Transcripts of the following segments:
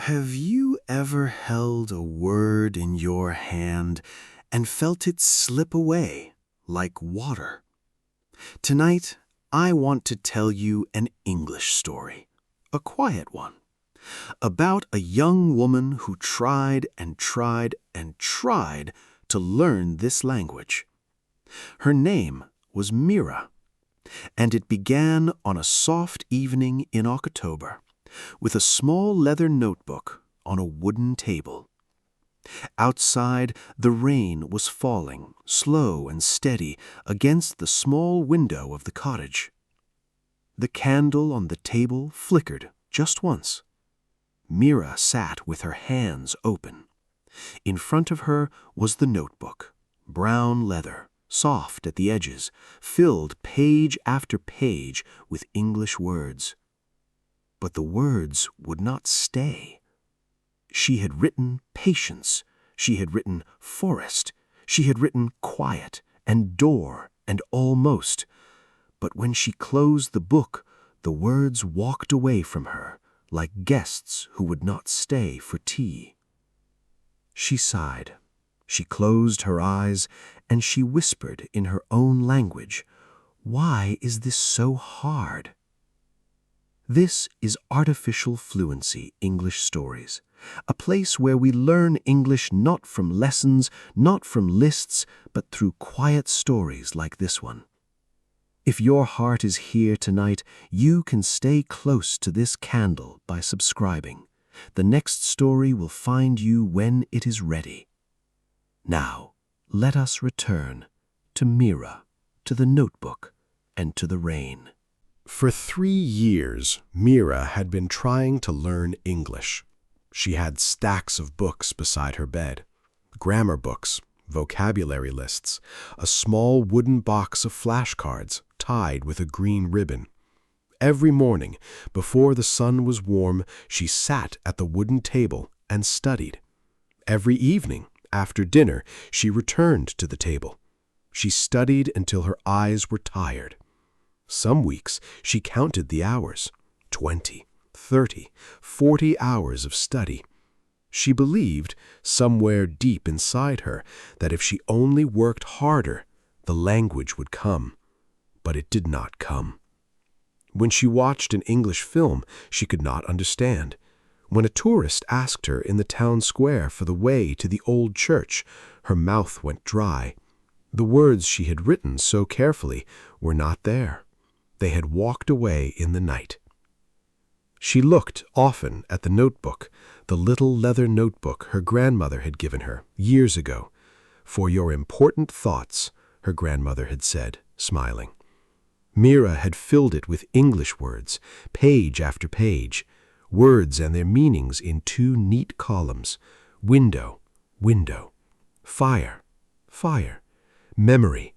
Have you ever held a word in your hand and felt it slip away like water? Tonight, I want to tell you an English story, a quiet one, about a young woman who tried and tried and tried to learn this language. Her name was Mira, and it began on a soft evening in October, with a small leather notebook on a wooden table. Outside, the rain was falling, slow and steady, against the small window of the cottage. The candle on the table flickered just once. Mira sat with her hands open. In front of her was the notebook, brown leather, soft at the edges, filled page after page with English words. But the words would not stay. She had written patience, she had written forest, she had written quiet and door and almost. But when she closed the book, the words walked away from her like guests who would not stay for tea. She sighed. She closed her eyes and she whispered in her own language, "Why is this so hard?" This is Artificial Fluency English Stories, a place where we learn English not from lessons, not from lists, but through quiet stories like this one. If your heart is here tonight, you can stay close to this candle by subscribing. The next story will find you when it is ready. Now, let us return to Mira, to the notebook, and to the rain. For 3 years, Mira had been trying to learn English. She had stacks of books beside her bed, grammar books, vocabulary lists, a small wooden box of flashcards tied with a green ribbon. Every morning, before the sun was warm, she sat at the wooden table and studied. Every evening, after dinner, she returned to the table. She studied until her eyes were tired. Some weeks she counted the hours, 20, 30, 40 hours of study. She believed, somewhere deep inside her, that if she only worked harder, the language would come. But it did not come. When she watched an English film, she could not understand. When a tourist asked her in the town square for the way to the old church, her mouth went dry. The words she had written so carefully were not there. They had walked away in the night. She looked often at the notebook, the little leather notebook her grandmother had given her years ago. "For your important thoughts," her grandmother had said, smiling. Mira had filled it with English words, page after page, words and their meanings in 2 neat columns: window, window; fire, fire; memory,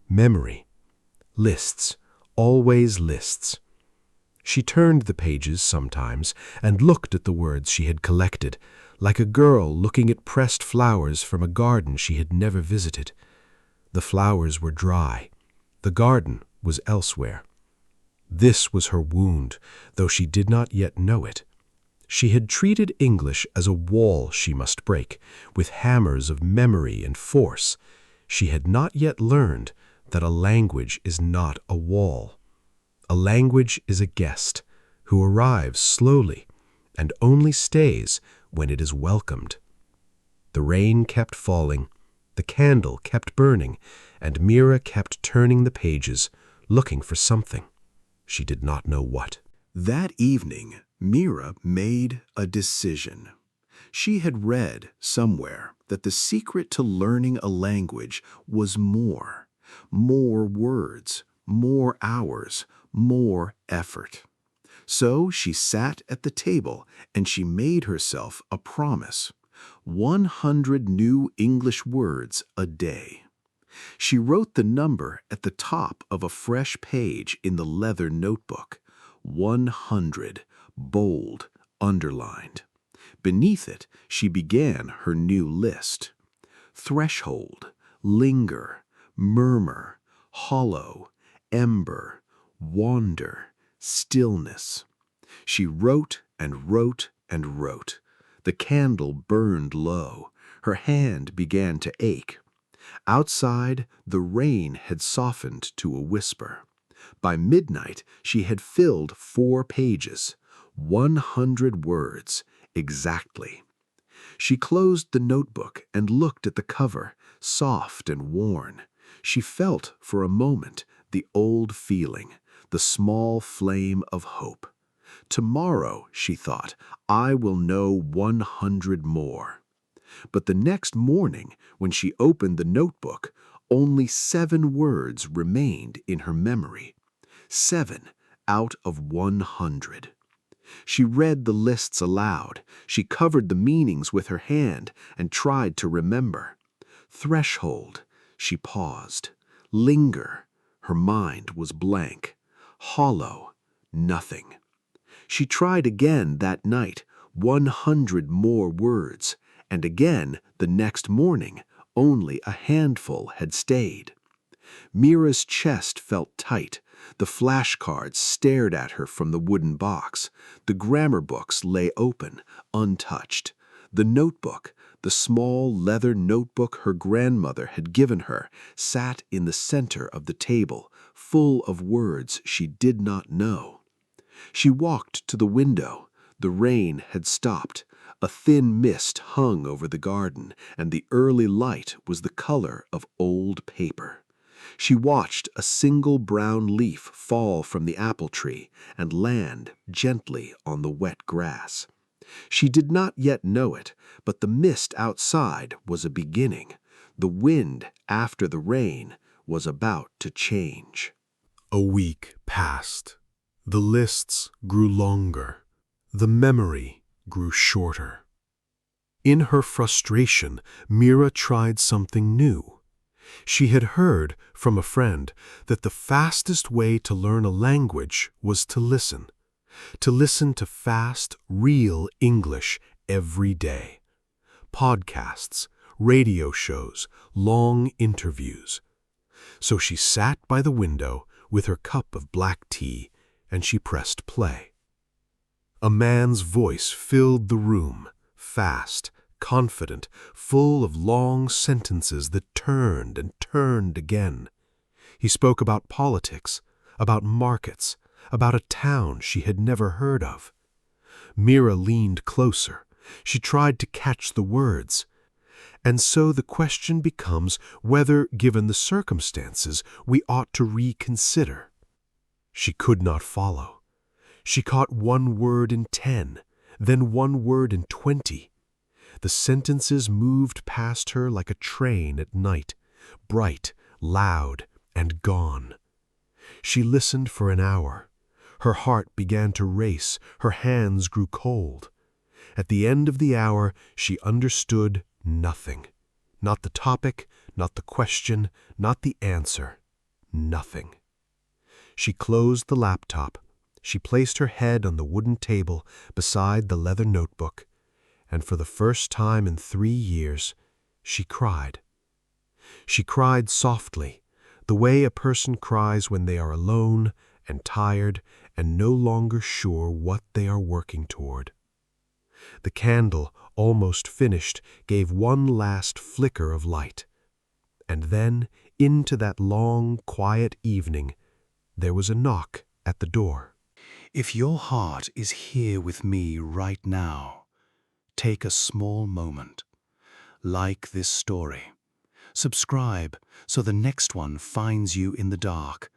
memory; lists, always lists. She turned the pages sometimes and looked at the words she had collected, like a girl looking at pressed flowers from a garden she had never visited. The flowers were dry. The garden was elsewhere. This was her wound, though she did not yet know it. She had treated English as a wall she must break, with hammers of memory and force. She had not yet learned that a language is not a wall. A language is a guest who arrives slowly and only stays when it is welcomed. The rain kept falling, the candle kept burning, and Mira kept turning the pages, looking for something. She did not know what. That evening, Mira made a decision. She had read somewhere that the secret to learning a language was more words, more hours, more effort. So she sat at the table and she made herself a promise: 100 new English words a day. She wrote the number at the top of a fresh page in the leather notebook: 100, bold, underlined. Beneath it, she began her new list: threshold, linger, murmur, hollow, ember, wander, stillness. She wrote and wrote and wrote. The candle burned low. Her hand began to ache. Outside, the rain had softened to a whisper. By midnight, she had filled 4 pages, 100 words, exactly. She closed the notebook and looked at the cover, soft and worn. She felt, for a moment, the old feeling, the small flame of hope. Tomorrow, she thought, I will know 100 more. But the next morning, when she opened the notebook, only 7 words remained in her memory. 7 out of 100. She read the lists aloud. She covered the meanings with her hand and tried to remember. Threshold. She paused. Linger. Her mind was blank. Hollow. Nothing. She tried again that night, 100 more words, and again the next morning, only a handful had stayed. Mira's chest felt tight. The flashcards stared at her from the wooden box. The grammar books lay open, untouched. The notebook, the small leather notebook her grandmother had given her, sat in the center of the table, full of words she did not know. She walked to the window. The rain had stopped. A thin mist hung over the garden, and the early light was the color of old paper. She watched a single brown leaf fall from the apple tree and land gently on the wet grass. She did not yet know it, but the mist outside was a beginning. The wind, after the rain, was about to change. A week passed. The lists grew longer. The memory grew shorter. In her frustration, Mira tried something new. She had heard from a friend that the fastest way to learn a language was to listen to fast, real English every day. Podcasts, radio shows, long interviews. So she sat by the window with her cup of black tea, and she pressed play. A man's voice filled the room, fast, confident, full of long sentences that turned and turned again. He spoke about politics, about markets, about a town she had never heard of. Mira leaned closer. She tried to catch the words. And so the question becomes whether, given the circumstances, we ought to reconsider. She could not follow. She caught 1 word in 10, then 1 word in 20. The sentences moved past her like a train at night, bright, loud, and gone. She listened for an hour. Her heart began to race. Her hands grew cold. At the end of the hour, she understood nothing. Not the topic, not the question, not the answer. Nothing. She closed the laptop. She placed her head on the wooden table beside the leather notebook, and for the first time in 3 years, she cried. She cried softly, the way a person cries when they are alone and tired and no longer sure what they are working toward. The candle, almost finished, gave one last flicker of light. And then, into that long, quiet evening, there was a knock at the door. If your heart is here with me right now, take a small moment. Like this story. Subscribe so the next one finds you in the dark.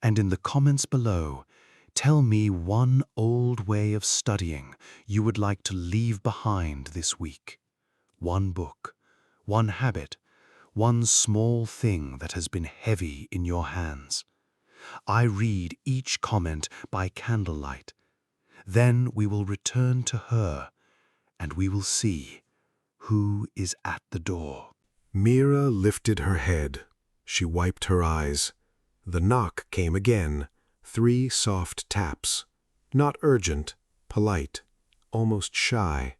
And in the comments below, tell me one old way of studying you would like to leave behind this week. One book, one habit, one small thing that has been heavy in your hands. I read each comment by candlelight. Then we will return to her, and we will see who is at the door. Mira lifted her head. She wiped her eyes. The knock came again, 3 soft taps. Not urgent, polite, almost shy.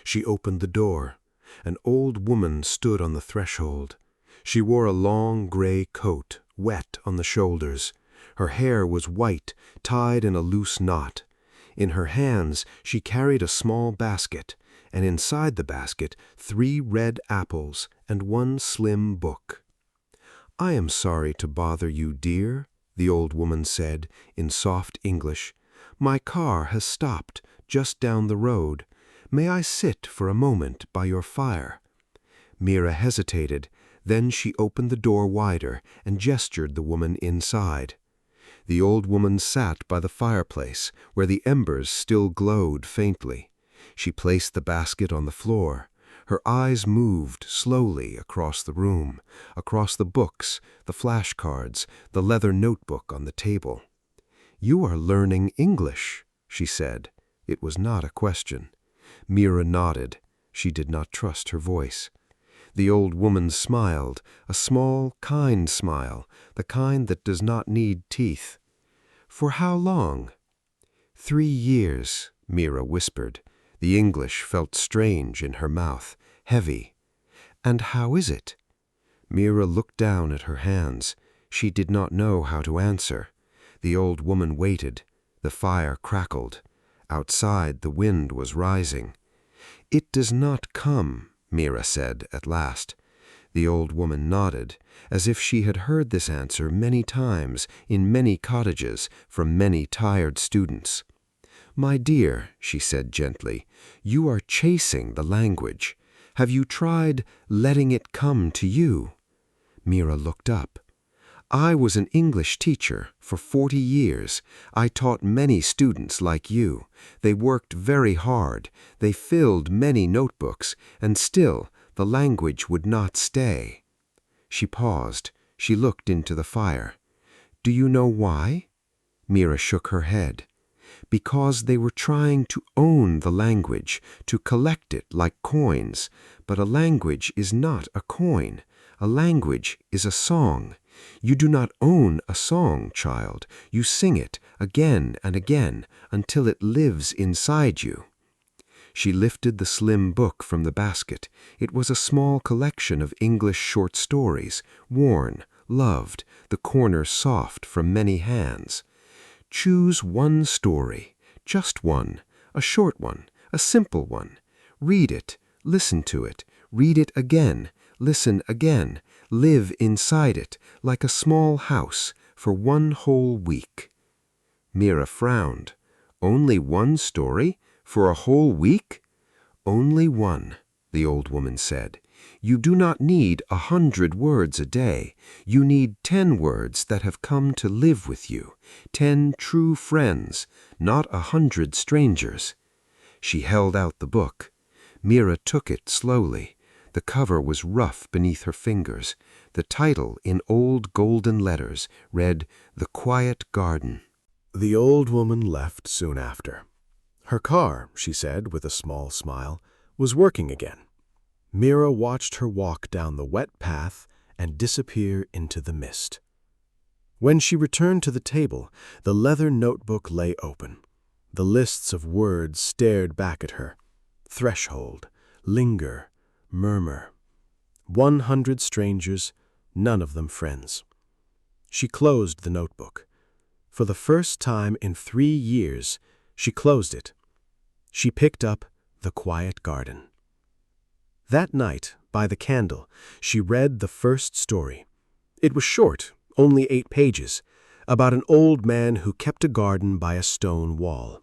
She opened the door. An old woman stood on the threshold. She wore a long gray coat, wet on the shoulders. Her hair was white, tied in a loose knot. In her hands, she carried a small basket, and inside the basket 3 red apples and 1 slim book. "I am sorry to bother you, dear," the old woman said in soft English. "My car has stopped just down the road. May I sit for a moment by your fire?" Mira hesitated. Then she opened the door wider and gestured the woman inside. The old woman sat by the fireplace, where the embers still glowed faintly. She placed the basket on the floor. Her eyes moved slowly across the room, across the books, the flashcards, the leather notebook on the table. "You are learning English," she said. It was not a question. Mira nodded. She did not trust her voice. The old woman smiled, a small, kind smile, the kind that does not need teeth. "For how long?" "3 years," Mira whispered. The English felt strange in her mouth, heavy. "And how is it?" Mira looked down at her hands. She did not know how to answer. The old woman waited. The fire crackled. Outside, the wind was rising. "It does not come," Mira said at last. The old woman nodded, as if she had heard this answer many times in many cottages from many tired students. "My dear," she said gently, "you are chasing the language. Have you tried letting it come to you?" Mira looked up. "I was an English teacher for 40 years. I taught many students like you. They worked very hard. They filled many notebooks, and still the language would not stay." She paused. She looked into the fire. "Do you know why?" Mira shook her head. "Because they were trying to own the language, to collect it like coins. But a language is not a coin. A language is a song. You do not own a song, child. You sing it again and again until it lives inside you." She lifted the slim book from the basket. It was a small collection of English short stories, worn, loved, the corners soft from many hands. "Choose one story, just one, a short one, a simple one. Read it, listen to it, read it again, listen again, live inside it, like a small house, for 1 whole week." Mira frowned. "Only one story? For a whole week?" "Only one," the old woman said. "You do not need 100 words a day. You need 10 words that have come to live with you, 10 true friends, not 100 strangers." She held out the book. Mira took it slowly. The cover was rough beneath her fingers. The title, in old golden letters, read "The Quiet Garden." The old woman left soon after. Her car, she said with a small smile, was working again. Mira watched her walk down the wet path and disappear into the mist. When she returned to the table, the leather notebook lay open. The lists of words stared back at her. Threshold, linger, murmur. 100 strangers, none of them friends. She closed the notebook. For the first time in 3 years, she closed it. She picked up The Quiet Garden. That night, by the candle, she read the first story. It was short, only 8 pages, about an old man who kept a garden by a stone wall.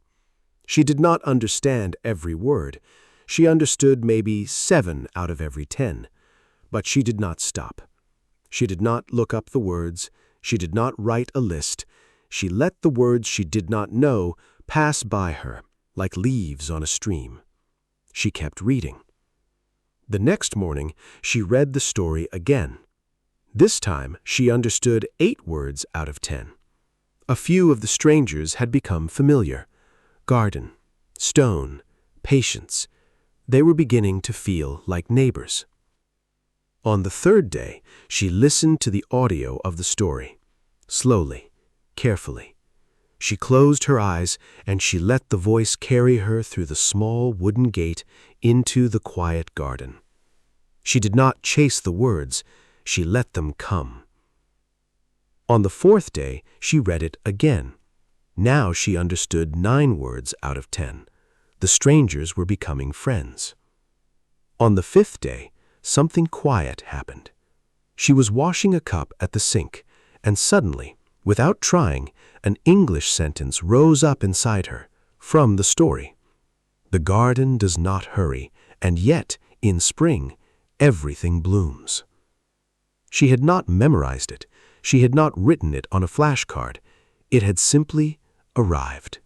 She did not understand every word. She understood maybe 7 out of every 10. But she did not stop. She did not look up the words. She did not write a list. She let the words she did not know pass by her, like leaves on a stream. She kept reading. The next morning, she read the story again. This time, she understood 8 words out of 10. A few of the strangers had become familiar. Garden, stone, patience. They were beginning to feel like neighbors. On the 3rd day, she listened to the audio of the story. Slowly, carefully. She closed her eyes and she let the voice carry her through the small wooden gate into the quiet garden. She did not chase the words, she let them come. On the 4th day, she read it again. Now she understood 9 words out of 10. The strangers were becoming friends. On the 5th day, something quiet happened. She was washing a cup at the sink, and suddenly, without trying, an English sentence rose up inside her, from the story. The garden does not hurry, and yet, in spring, everything blooms. She had not memorized it. She had not written it on a flashcard. It had simply arrived.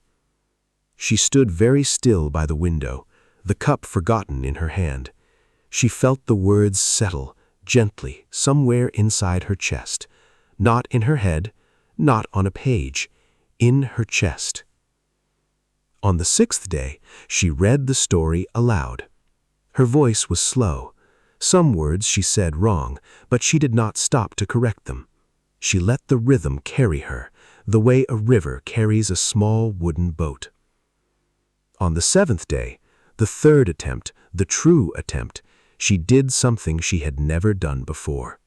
She stood very still by the window, the cup forgotten in her hand. She felt the words settle gently somewhere inside her chest, not in her head, not on a page, in her chest. On the 6th day, she read the story aloud. Her voice was slow. Some words she said wrong, but she did not stop to correct them. She let the rhythm carry her, the way a river carries a small wooden boat. On the 7th day, the 3rd attempt, the true attempt, she did something she had never done before.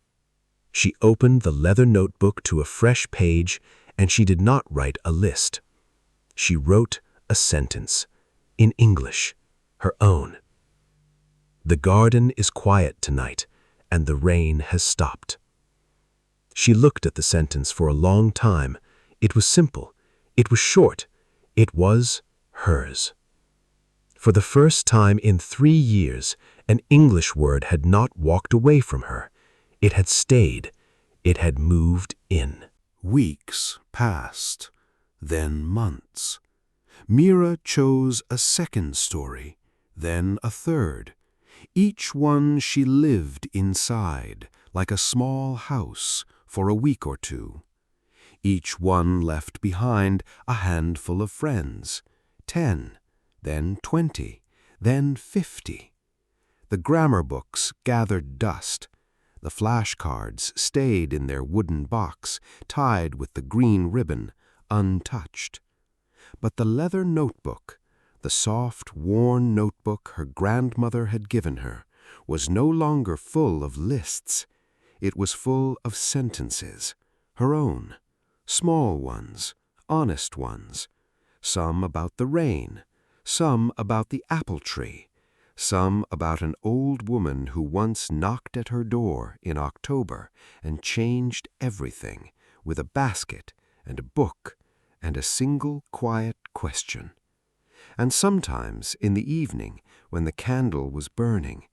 She opened the leather notebook to a fresh page, and she did not write a list. She wrote a sentence, in English, her own. The garden is quiet tonight, and the rain has stopped. She looked at the sentence for a long time. It was simple. It was short. It was hers. For the first time in 3 years, an English word had not walked away from her. It had stayed. It had moved in. Weeks passed, then months. Mira chose a second story, then a third. Each one she lived inside, like a small house, for a week or two. Each one left behind a handful of friends, 10, then 20, then 50. The grammar books gathered dust. The flashcards stayed in their wooden box, tied with the green ribbon, untouched. But the leather notebook, the soft, worn notebook her grandmother had given her, was no longer full of lists. It was full of sentences, her own, small ones, honest ones, some about the rain, some about the apple tree, some about an old woman who once knocked at her door in October and changed everything with a basket and a book and a single quiet question. And sometimes in the evening, when the candle was burning,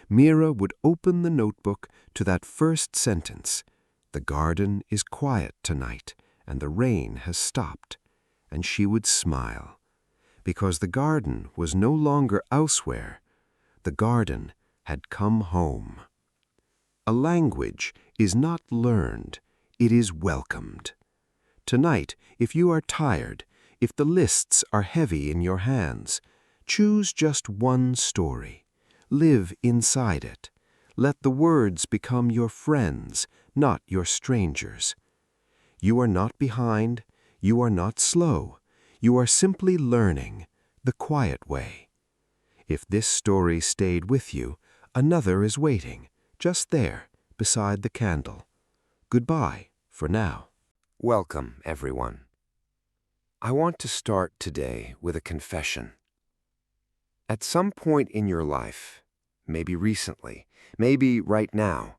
Mira would open the notebook to that first sentence, "The garden is quiet tonight, and the rain has stopped," and she would smile, because the garden was no longer elsewhere. The garden had come home. A language is not learned, it is welcomed. Tonight, if you are tired, if the lists are heavy in your hands, choose just one story. Live inside it. Let the words become your friends, not your strangers. You are not behind, you are not slow. You are simply learning the quiet way. If this story stayed with you, another is waiting, just there, beside the candle. Goodbye for now. Welcome, everyone. I want to start today with a confession. At some point in your life, maybe recently, maybe right now,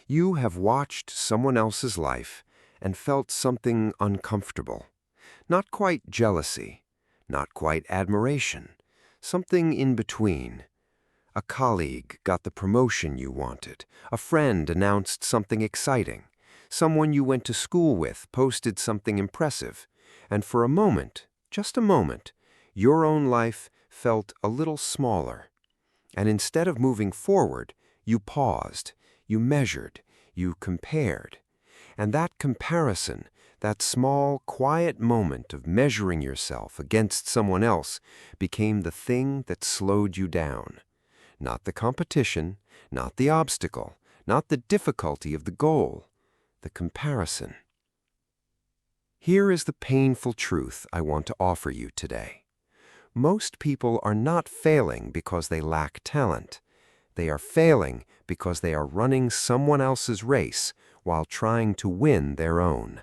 you have watched someone else's life and felt something uncomfortable. Not quite jealousy, not quite admiration, something in between. A colleague got the promotion you wanted. A friend announced something exciting. Someone you went to school with posted something impressive. And for a moment, just a moment, your own life felt a little smaller. And instead of moving forward, you paused, you measured, you compared. And that comparison, that small, quiet moment of measuring yourself against someone else, became the thing that slowed you down. Not the competition, not the obstacle, not the difficulty of the goal, the comparison. Here is the painful truth I want to offer you today. Most people are not failing because they lack talent. They are failing because they are running someone else's race while trying to win their own.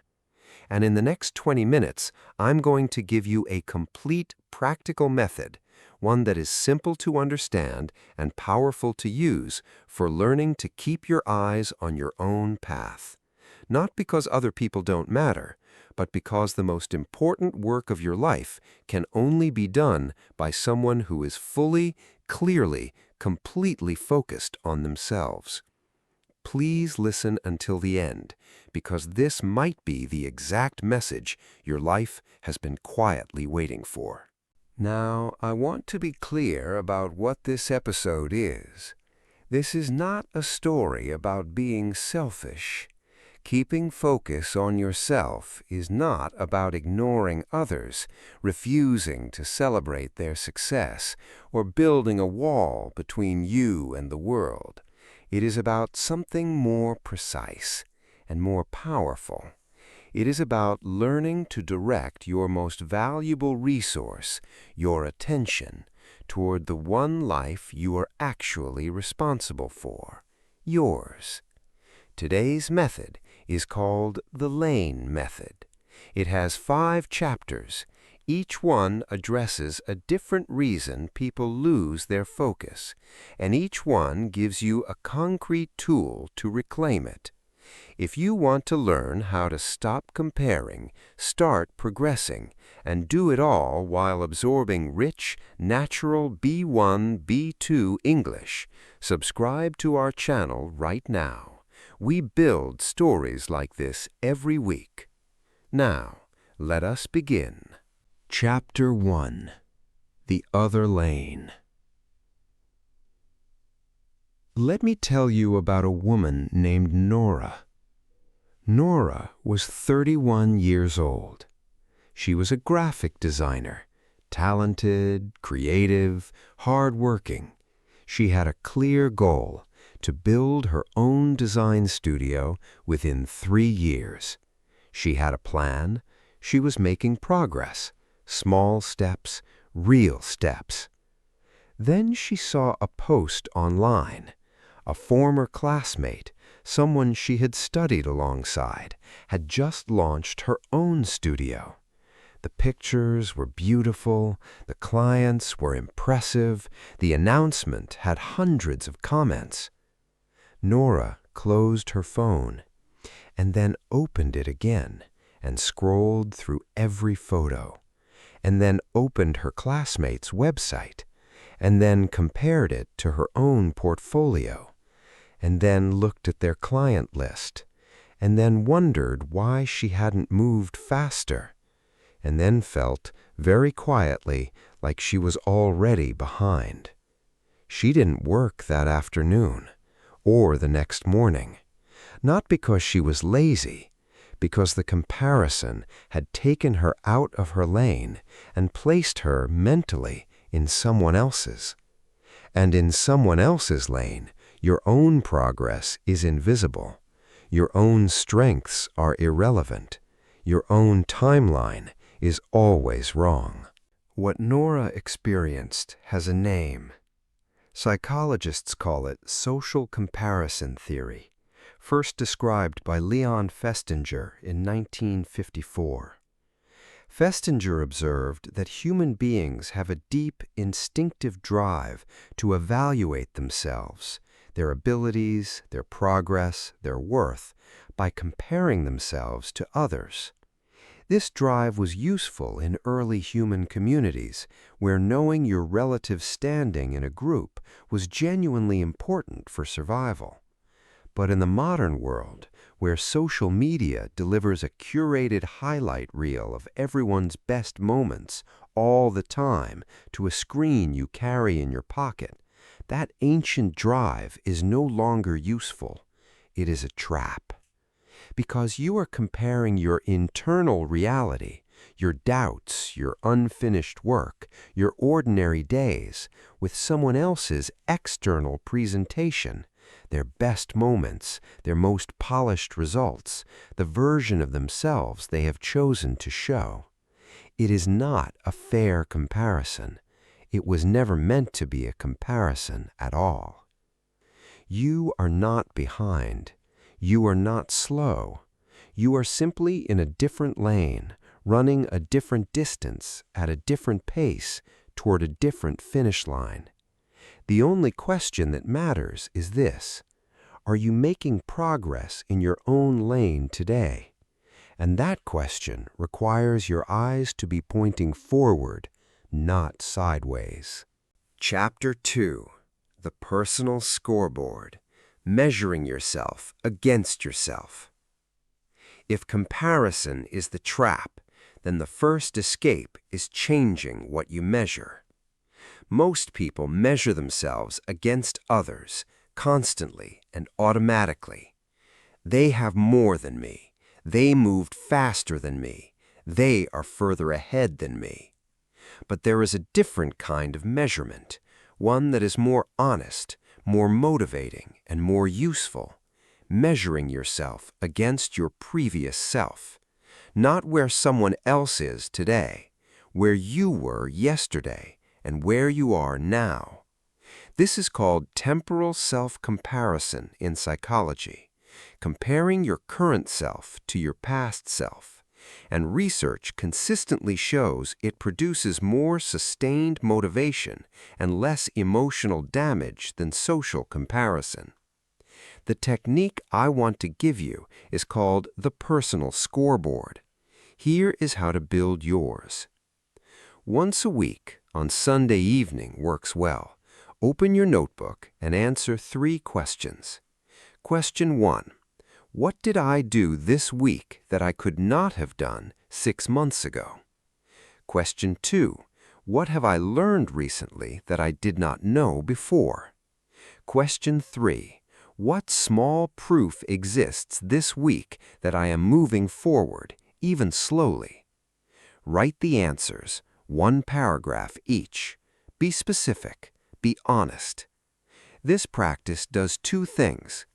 And in the next 20 minutes, I'm going to give you a complete practical method, one that is simple to understand and powerful to use for learning to keep your eyes on your own path. Not because other people don't matter, but because the most important work of your life can only be done by someone who is fully, clearly, completely focused on themselves. Please listen until the end, because this might be the exact message your life has been quietly waiting for. Now, I want to be clear about what this episode is. This is not a story about being selfish. Keeping focus on yourself is not about ignoring others, refusing to celebrate their success, or building a wall between you and the world. It is about something more precise and more powerful. It is about learning to direct your most valuable resource, your attention, toward the one life you are actually responsible for, yours. Today's method is called the Lane Method. It has 5 chapters. Each one addresses a different reason people lose their focus, and each one gives you a concrete tool to reclaim it. If you want to learn how to stop comparing, start progressing, and do it all while absorbing rich, natural B1-B2 English, subscribe to our channel right now. We build stories like this every week. Now, let us begin. Chapter 1. The Other Lane. Let me tell you about a woman named Nora. Nora was 31 years old. She was a graphic designer, talented, creative, hard-working. She had a clear goal: to build her own design studio within 3 years. She had a plan. She was making progress, small steps, real steps. Then she saw a post online. A former classmate, someone she had studied alongside, had just launched her own studio. The pictures were beautiful, the clients were impressive, the announcement had hundreds of comments. Nora closed her phone and then opened it again and scrolled through every photo, and then opened her classmate's website, and then compared it to her own portfolio, and then looked at their client list, and then wondered why she hadn't moved faster, and then felt very quietly like she was already behind. She didn't work that afternoon or the next morning, not because she was lazy, because the comparison had taken her out of her lane and placed her mentally in someone else's. And in someone else's lane, your own progress is invisible. Your own strengths are irrelevant. Your own timeline is always wrong. What Nora experienced has a name. Psychologists call it social comparison theory, first described by Leon Festinger in 1954. Festinger observed that human beings have a deep, instinctive drive to evaluate themselves, their abilities, their progress, their worth, by comparing themselves to others. This drive was useful in early human communities, where knowing your relative standing in a group was genuinely important for survival. But in the modern world, where social media delivers a curated highlight reel of everyone's best moments all the time to a screen you carry in your pocket, that ancient drive is no longer useful. It is a trap. Because you are comparing your internal reality, your doubts, your unfinished work, your ordinary days, with someone else's external presentation, their best moments, their most polished results, the version of themselves they have chosen to show. It is not a fair comparison. It was never meant to be a comparison at all. You are not behind. You are not slow. You are simply in a different lane, running a different distance at a different pace toward a different finish line. The only question that matters is this: are you making progress in your own lane today? And that question requires your eyes to be pointing forward, not sideways. Chapter 2: The Personal Scoreboard. Measuring yourself against yourself. If comparison is the trap, then the first escape is changing what you measure. Most people measure themselves against others constantly and automatically. They have more than me. They moved faster than me. They are further ahead than me. But there is a different kind of measurement, one that is more honest, more motivating, and more useful. Measuring yourself against your previous self. Not where someone else is today, where you were yesterday, and where you are now. This is called temporal self-comparison in psychology, comparing your current self to your past self. And research consistently shows it produces more sustained motivation and less emotional damage than social comparison. The technique I want to give you is called the personal scoreboard. Here is how to build yours. Once a week, on Sunday evening works well. Open your notebook and answer 3 questions. Question 1. What did I do this week that I could not have done 6 months ago? Question 2. What have I learned recently that I did not know before? Question 3. What small proof exists this week that I am moving forward, even slowly? Write the answers, 1 paragraph each. Be specific. Be honest. This practice does 2 things.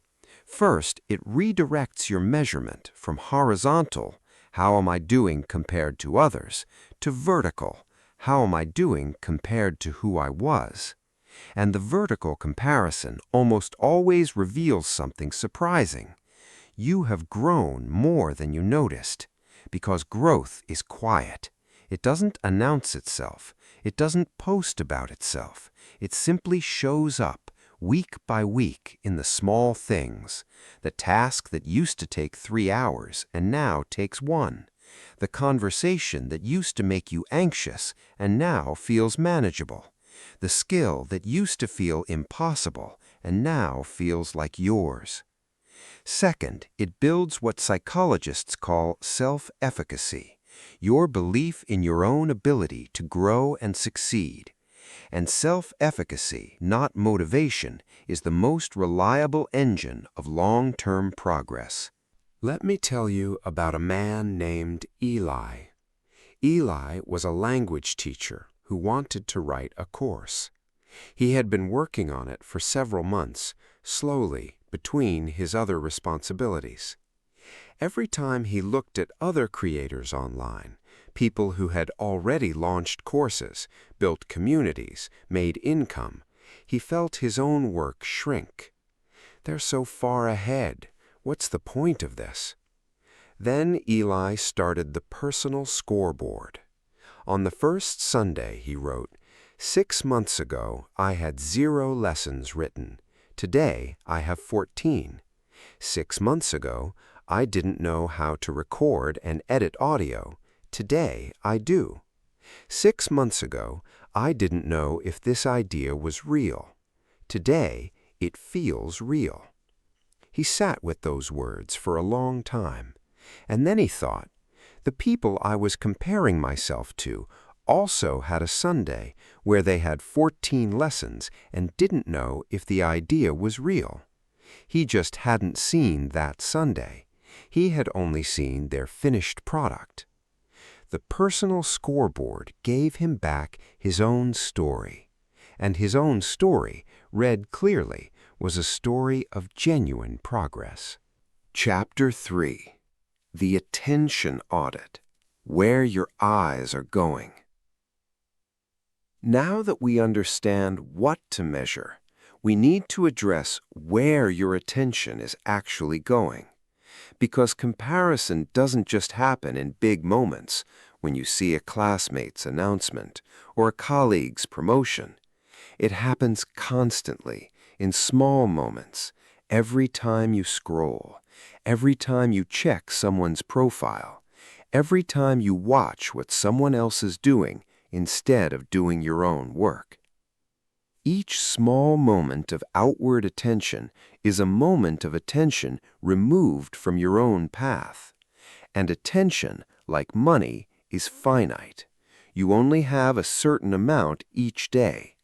First, it redirects your measurement from horizontal, how am I doing compared to others, to vertical, how am I doing compared to who I was? And the vertical comparison almost always reveals something surprising. You have grown more than you noticed, because growth is quiet. It doesn't announce itself. It doesn't post about itself. It simply shows up, week by week, in the small things. The task that used to take 3 hours and now takes 1. The conversation that used to make you anxious and now feels manageable. The skill that used to feel impossible and now feels like yours. Second, it builds what psychologists call self-efficacy, your belief in your own ability to grow and succeed. And self-efficacy, not motivation, is the most reliable engine of long-term progress. Let me tell you about a man named Eli. Eli was a language teacher who wanted to write a course. He had been working on it for several months, slowly, between his other responsibilities. Every time he looked at other creators online, people who had already launched courses, built communities, made income, he felt his own work shrink. They're so far ahead. What's the point of this? Then Eli started the personal scoreboard. On the first Sunday, he wrote, 6 months ago, I had 0 lessons written. Today, I have 14. 6 months ago, I didn't know how to record and edit audio. Today, I do. 6 months ago, I didn't know if this idea was real. Today, it feels real. He sat with those words for a long time, and then he thought, the people I was comparing myself to also had a Sunday where they had 14 lessons and didn't know if the idea was real. He just hadn't seen that Sunday. He had only seen their finished product. The personal scoreboard gave him back his own story, and his own story, read clearly, was a story of genuine progress. Chapter 3: The Attention Audit. Where your eyes are going. Now that we understand what to measure, we need to address where your attention is actually going. Because comparison doesn't just happen in big moments, when you see a classmate's announcement or a colleague's promotion. It happens constantly, in small moments, every time you scroll, every time you check someone's profile, every time you watch what someone else is doing instead of doing your own work. Each small moment of outward attention is a moment of attention removed from your own path. And attention, like money, is finite. You only have a certain amount each day.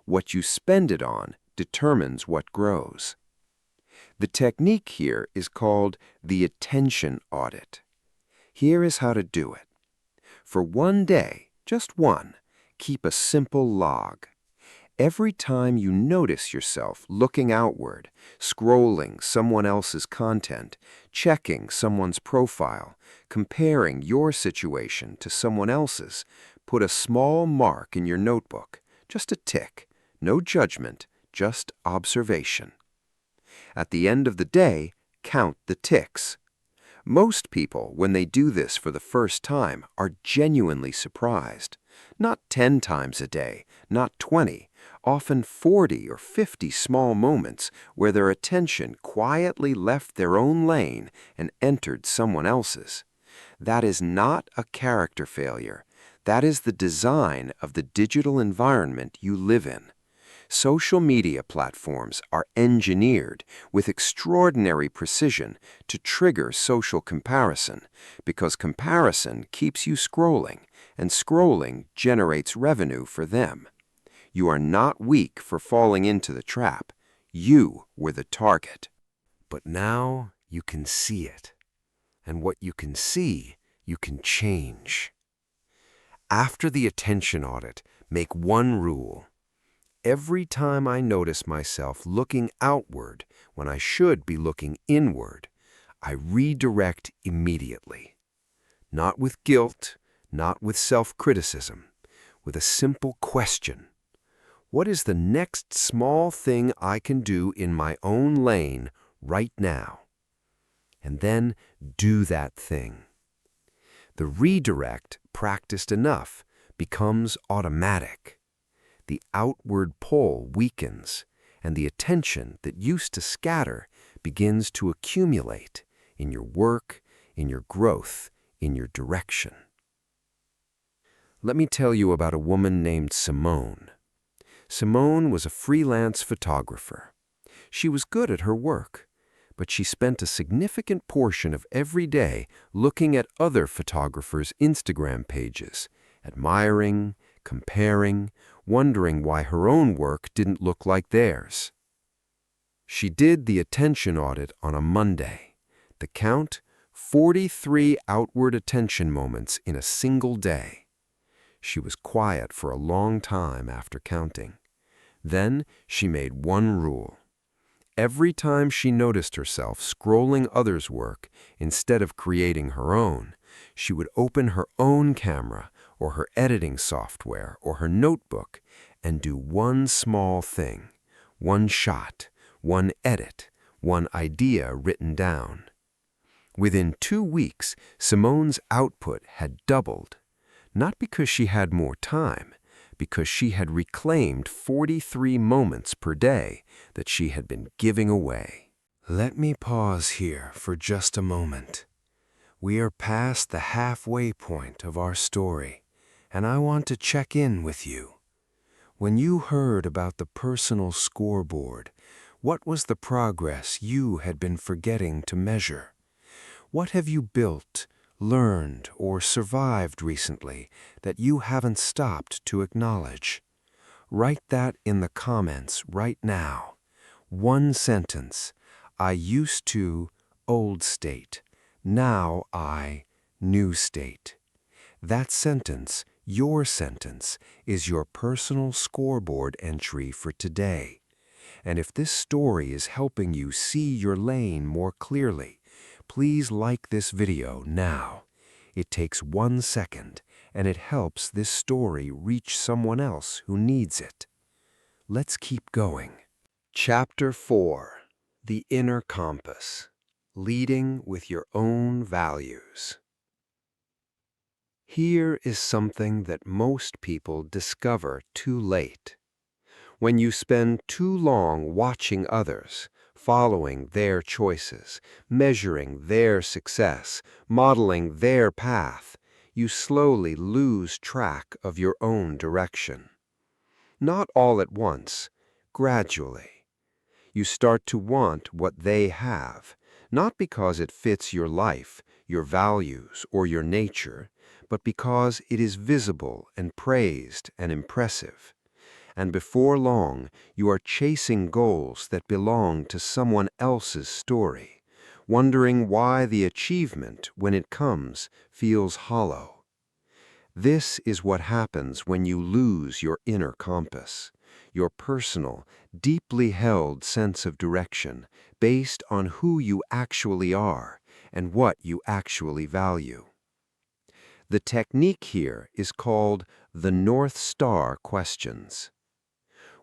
What you spend it on determines what grows. The technique here is called the attention audit. Here is how to do it. For one day, just one, keep a simple log. Every time you notice yourself looking outward, scrolling someone else's content, checking someone's profile, comparing your situation to someone else's, put a small mark in your notebook, just a tick, no judgment, just observation. At the end of the day, count the ticks. Most people, when they do this for the first time, are genuinely surprised. Not 10 times a day, not 20, often 40 or 50 small moments where their attention quietly left their own lane and entered someone else's. That is not a character failure. That is the design of the digital environment you live in. Social media platforms are engineered with extraordinary precision to trigger social comparison, because comparison keeps you scrolling, and scrolling generates revenue for them. You are not weak for falling into the trap. You were the target. But now you can see it. And what you can see, you can change. After the attention audit, make one rule. Every time I notice myself looking outward when I should be looking inward, I redirect immediately. Not with guilt, not with self-criticism, with a simple question. What is the next small thing I can do in my own lane right now? And then do that thing. The redirect, practiced enough, becomes automatic. The outward pull weakens, and the attention that used to scatter begins to accumulate in your work, in your growth, in your direction. Let me tell you about a woman named Simone. Simone was a freelance photographer. She was good at her work, but she spent a significant portion of every day looking at other photographers' Instagram pages, admiring, comparing, wondering why her own work didn't look like theirs. She did the attention audit on a Monday. The count, 43 outward attention moments in a single day. She was quiet for a long time after counting. Then she made one rule. Every time she noticed herself scrolling others' work instead of creating her own, she would open her own camera or her editing software or her notebook and do one small thing, one shot, one edit, one idea written down. Within 2 weeks, Simone's output had doubled. Not because she had more time, because she had reclaimed 43 moments per day that she had been giving away. Let me pause here for just a moment. We are past the halfway point of our story, and I want to check in with you. When you heard about the personal scoreboard, what was the progress you had been forgetting to measure? What have you built, learned, or survived recently that you haven't stopped to acknowledge? Write that in the comments right now. One sentence. I used to, old state. Now I, new state. That sentence, your sentence, is your personal scoreboard entry for today. And if this story is helping you see your lane more clearly, please like this video now. It takes 1 second, and it helps this story reach someone else who needs it. Let's keep going. Chapter 4. The Inner Compass. leading with your own values. Here is something that most people discover too late. When you spend too long watching others, following their choices, measuring their success, modeling their path, you slowly lose track of your own direction. Not all at once, gradually. You start to want what they have, not because it fits your life, your values, or your nature, but because it is visible and praised and impressive. And before long, you are chasing goals that belong to someone else's story, wondering why the achievement, when it comes, feels hollow. This is what happens when you lose your inner compass, your personal, deeply held sense of direction based on who you actually are and what you actually value. The technique here is called the North Star questions.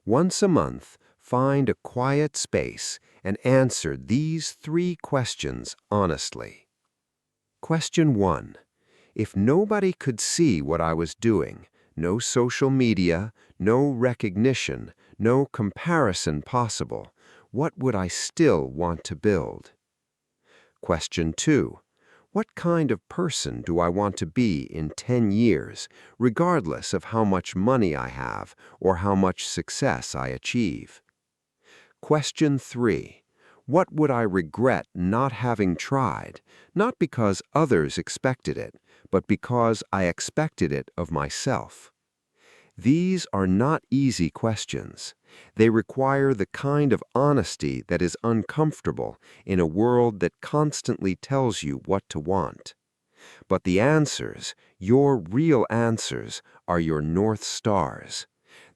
Once a month, find a quiet space and answer these 3 questions honestly. Question 1. If nobody could see what I was doing, no social media, no recognition, no comparison possible, what would I still want to build? Question 2. What kind of person do I want to be in 10 years, regardless of how much money I have or how much success I achieve? Question 3. What would I regret not having tried, not because others expected it, but because I expected it of myself? These are not easy questions. They require the kind of honesty that is uncomfortable in a world that constantly tells you what to want. But the answers, your real answers, are your North Stars,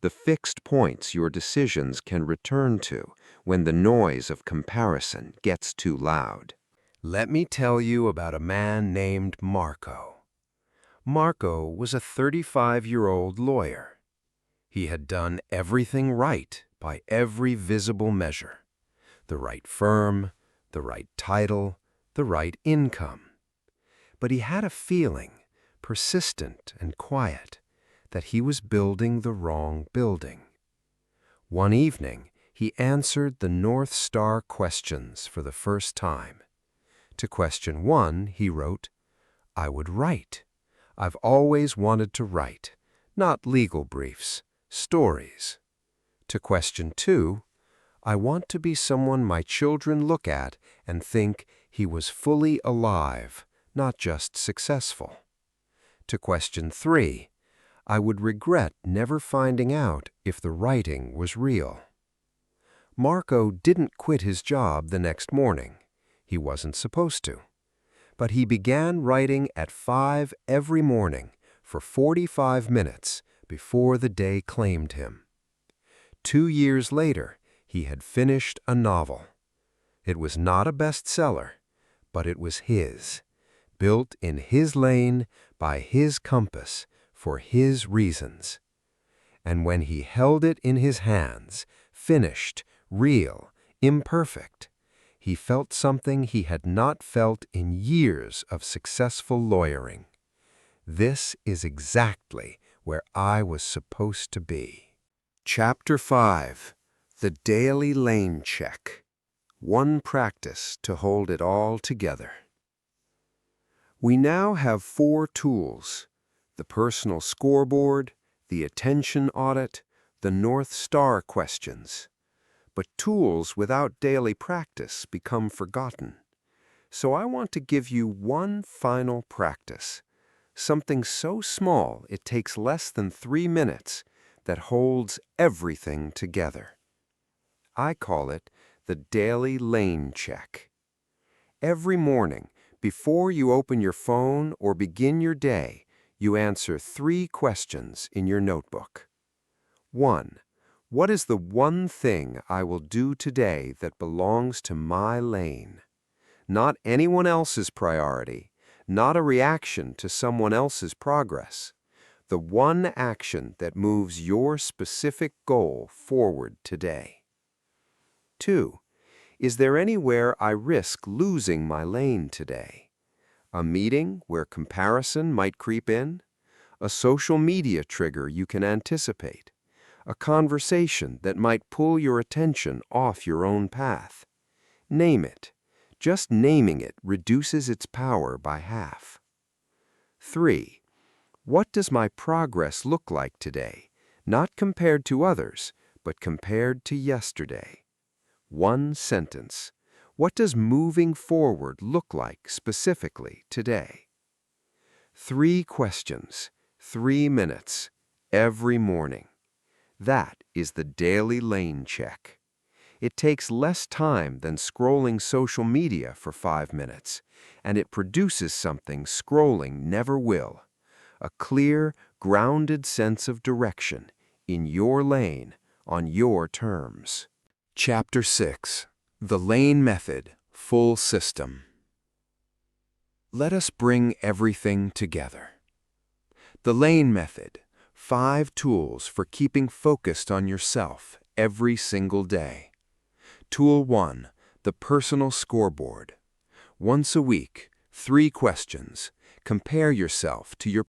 the fixed points your decisions can return to when the noise of comparison gets too loud. Let me tell you about a man named Marco. Marco was a 35-year-old lawyer. He had done everything right by every visible measure. The right firm, the right title, the right income. But he had a feeling, persistent and quiet, that he was building the wrong building. One evening, he answered the North Star questions for the first time. To question 1, he wrote, I would write. I've always wanted to write, not legal briefs, stories. To question 2, I want to be someone my children look at and think he was fully alive, not just successful. To question 3, I would regret never finding out if the writing was real. Marco didn't quit his job the next morning. He wasn't supposed to. But he began writing at 5 every morning for 45 minutes before the day claimed him. 2 years later, he had finished a novel. It was not a bestseller, but it was his, built in his lane, by his compass, for his reasons. And when he held it in his hands, finished, real, imperfect, he felt something he had not felt in years of successful lawyering. This is exactly where I was supposed to be. Chapter 5. The Daily Lane Check. One practice to hold it all together. We now have 4 tools: the personal scoreboard, the attention audit, the North Star questions. But tools without daily practice become forgotten. So I want to give you one final practice, something so small it takes less than 3 minutes, that holds everything together. I call it the Daily Lane Check. Every morning, before you open your phone or begin your day, you answer 3 questions in your notebook. 1. What is the one thing I will do today that belongs to my lane? Not anyone else's priority, not a reaction to someone else's progress. The one action that moves your specific goal forward today. 2. Is there anywhere I risk losing my lane today? A meeting where comparison might creep in? A social media trigger you can anticipate? A conversation that might pull your attention off your own path? Name it. Just naming it reduces its power by half. 3. What does my progress look like today? Not compared to others, but compared to yesterday. One sentence. What does moving forward look like specifically today? 3 questions, 3 minutes, every morning. That is the daily lane check. It takes less time than scrolling social media for 5 minutes, and it produces something scrolling never will. A clear, grounded sense of direction in your lane on your terms. Chapter 6. The Lane Method, Full System. Let us bring everything together. The Lane Method, 5 tools for keeping focused on yourself every single day. Tool 1, the personal scoreboard. Once a week, 3 questions. Compare yourself to your